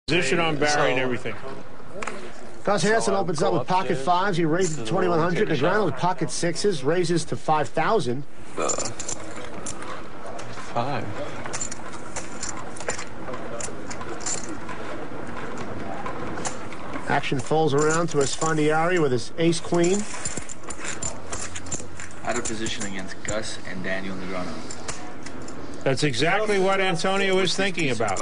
Position on Barry and everything. Gus Hansen opens up with pocket fives. He raises to 2,100. Negrano with pocket sixes, raises to 5,000. 5. Action folds around to Esfandiari with his ace-queen. Out of position against Gus and Daniel Negrano. That's exactly what Antonio is thinking about.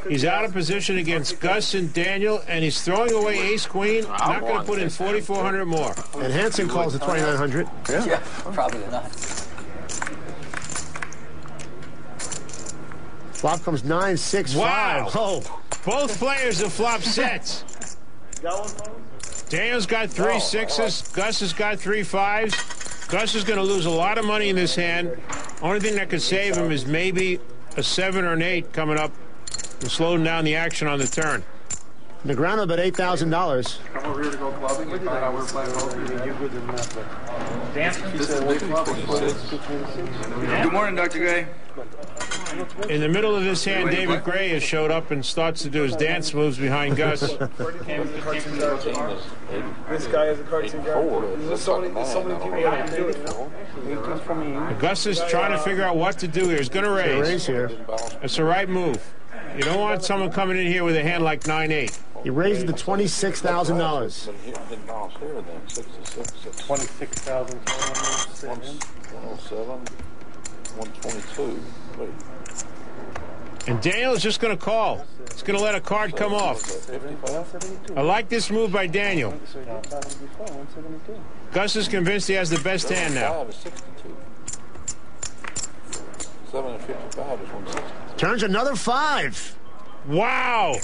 He's out of position against Gus and Daniel, and he's throwing away ace-queen. Not going to put in 4,400 more. And Hansen calls it 2,900. Yeah, probably not. Flop comes 9, 6, 5. Oh, both players have flopped sets. Daniel's got 3 sixes. Gus has got 3 fives. Gus is going to lose a lot of money in this hand. Only thing that could save him is maybe a 7 or an 8 coming up and slowing down the action on the turn. Negrano bet $8,000. Come over here to go clubbing and find out we're playing poker. Good morning, Dr. Gray. In the middle of this hand, David Gray has showed up and starts to do his dance moves behind Gus. This guy has a cartoon guard. There's so many people that can do it, you know? Gus is trying to figure out what to do here. He's going to raise. Here. That's the right move. You don't want someone coming in here with a hand like 9-8. He raised it to $26,000. 26,000. 107, 122. Wait. And Daniel is just going to call. He's going to let a card come off. I like this move by Daniel. Gus is convinced he has the best hand now. 7 and 55 is 160. Turns another 5. Wow!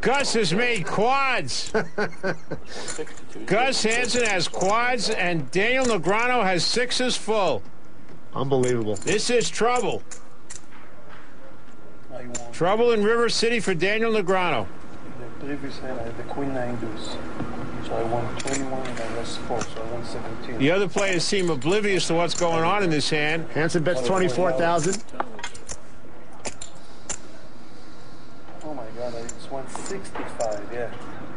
Gus has made quads. Gus Hansen has quads, and Daniel Negrano has sixes full. Unbelievable. This is trouble. Trouble in River City for Daniel Negrano. The previous hand, I had the queen 9 deuce. So I won 21 and I lost 4, so I won 17. The other players seem oblivious to what's going on in this hand. Hansen bets 24,000. Oh my God, it's 165, yeah.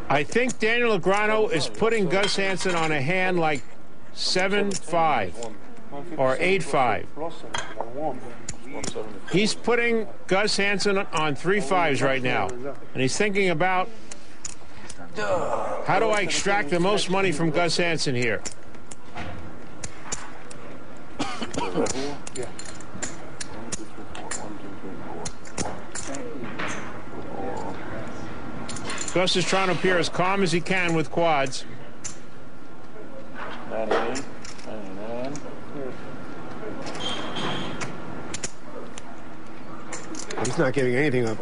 I think Daniel Negrano is putting Gus Hansen on a hand like 7-5 or 8-5. He's putting Gus Hansen on 3 5s right now, and he's thinking about how do I extract the most money from Gus Hansen here. Gus is trying to appear as calm as he can with quads. 98, 99. He's not giving anything up.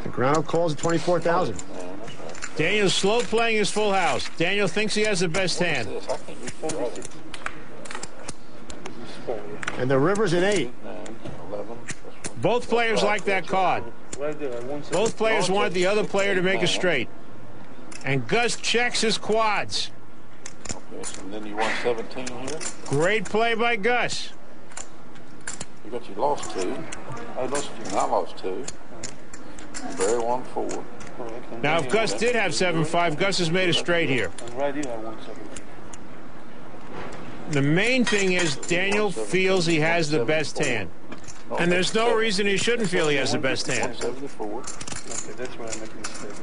Negrano calls at 24,000. Daniel's slow playing his full house. Daniel thinks he has the best hand. And the river's at 8. Both players like that card. Both players want the other player to make a straight. And Gus checks his quads. Okay, so then you won 17 here. Great play by Gus. You lost 2. I lost 2. And I lost 2. Barry won 4. Now, if Gus did have 7-5, Gus has made a straight here. And right here, I won 17. The main thing is Daniel feels he has the best hand. And there's no reason he shouldn't feel he has the best hand. Okay, that's where I'm making a mistake.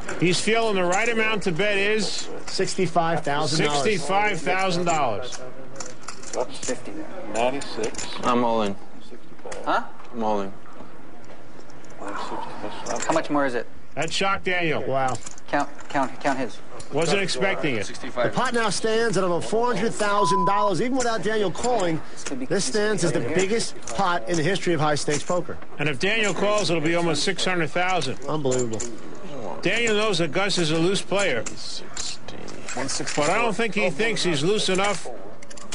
Okay. He's feeling the right amount to bet is $65,000. $65,000. That's 50 there. 96. I'm all in. 65. Huh? I'm all in. 160. How much more is it? That shocked Daniel. Wow. Count his. Wasn't expecting it. The pot now stands at over $400,000. Even without Daniel calling, this stands as the biggest pot in the history of high-stakes poker. And if Daniel calls, it'll be almost $600,000. Unbelievable. Daniel knows that Gus is a loose player. But I don't think he thinks he's loose enough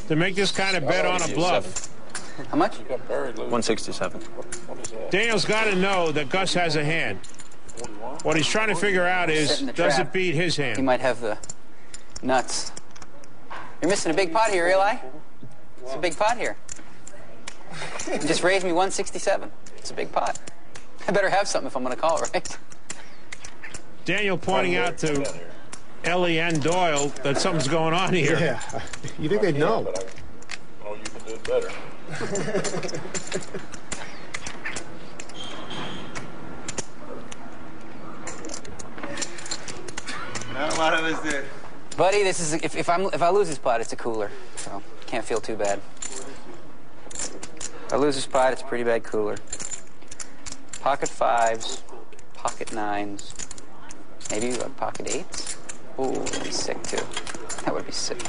to make this kind of bet on a bluff. How much? 167. Daniel's got to know that Gus has a hand. What he's trying to figure out is, does it beat his hand? He might have the nuts. You're missing a big pot here, Eli. It's a big pot here. You just raised me 167. It's a big pot. I better have something if I'm going to call, right? Daniel pointing out to Ellie and Doyle that something's going on here. Yeah. You think they'd know? But I know you can do it better. Not a lot of us did. Buddy, this is if I lose this pot, it's a cooler, so can't feel too bad. If I lose this pot, it's a pretty bad cooler. Pocket 5s, pocket 9s, maybe a pocket 8s. Ooh, that'd be sick too. That would be sick.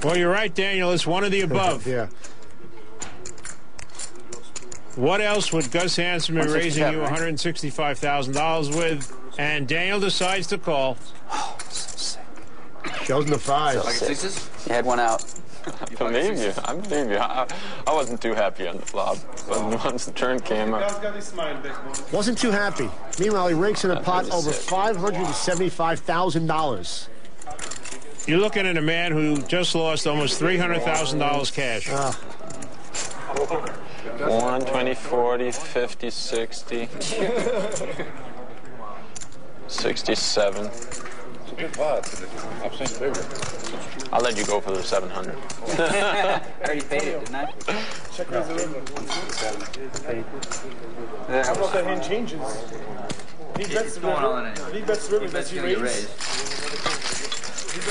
Well, you're right, Daniel. It's one of the above. Yeah. What else would Gus Hansen be raising you right? $165,000 with? And Daniel decides to call. Oh, so sick. Shows in the fives. Pocket sixes? You had one out. I believe you. I believe you. I wasn't too happy on the flop, but once the turn came up. Wasn't too happy. Meanwhile, he rakes in a pot over $575,000. You're looking at a man who just lost almost $300,000 cash. 1, 20, 40, 50, 60, 67. Good pot. I've seen bigger. I'll let you go for the 700. I already paid it, didn't I? Check raise the river. How about that hand changes? He bets the river. He bets the river. Does he raise?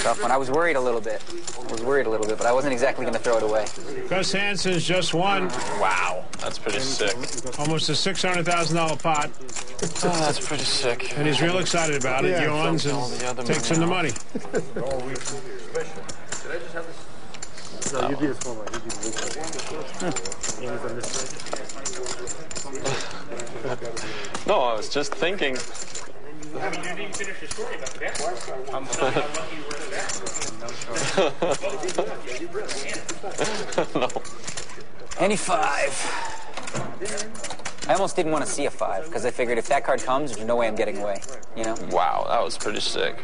Tough one. I was worried a little bit. But I wasn't exactly going to throw it away. Gus Hansen's just won. Wow, that's pretty sick. Almost a $600,000 pot. Oh, that's pretty sick. And he's real excited about it. Yeah, Yawns and takes in the money. No, you be the small one. No, I was just thinking. I mean, you didn't finish your story about that. I'm how lucky you were to that. No. Any 5. I almost didn't want to see a 5 because I figured if that card comes, there's no way I'm getting away. You know? Wow, that was pretty sick.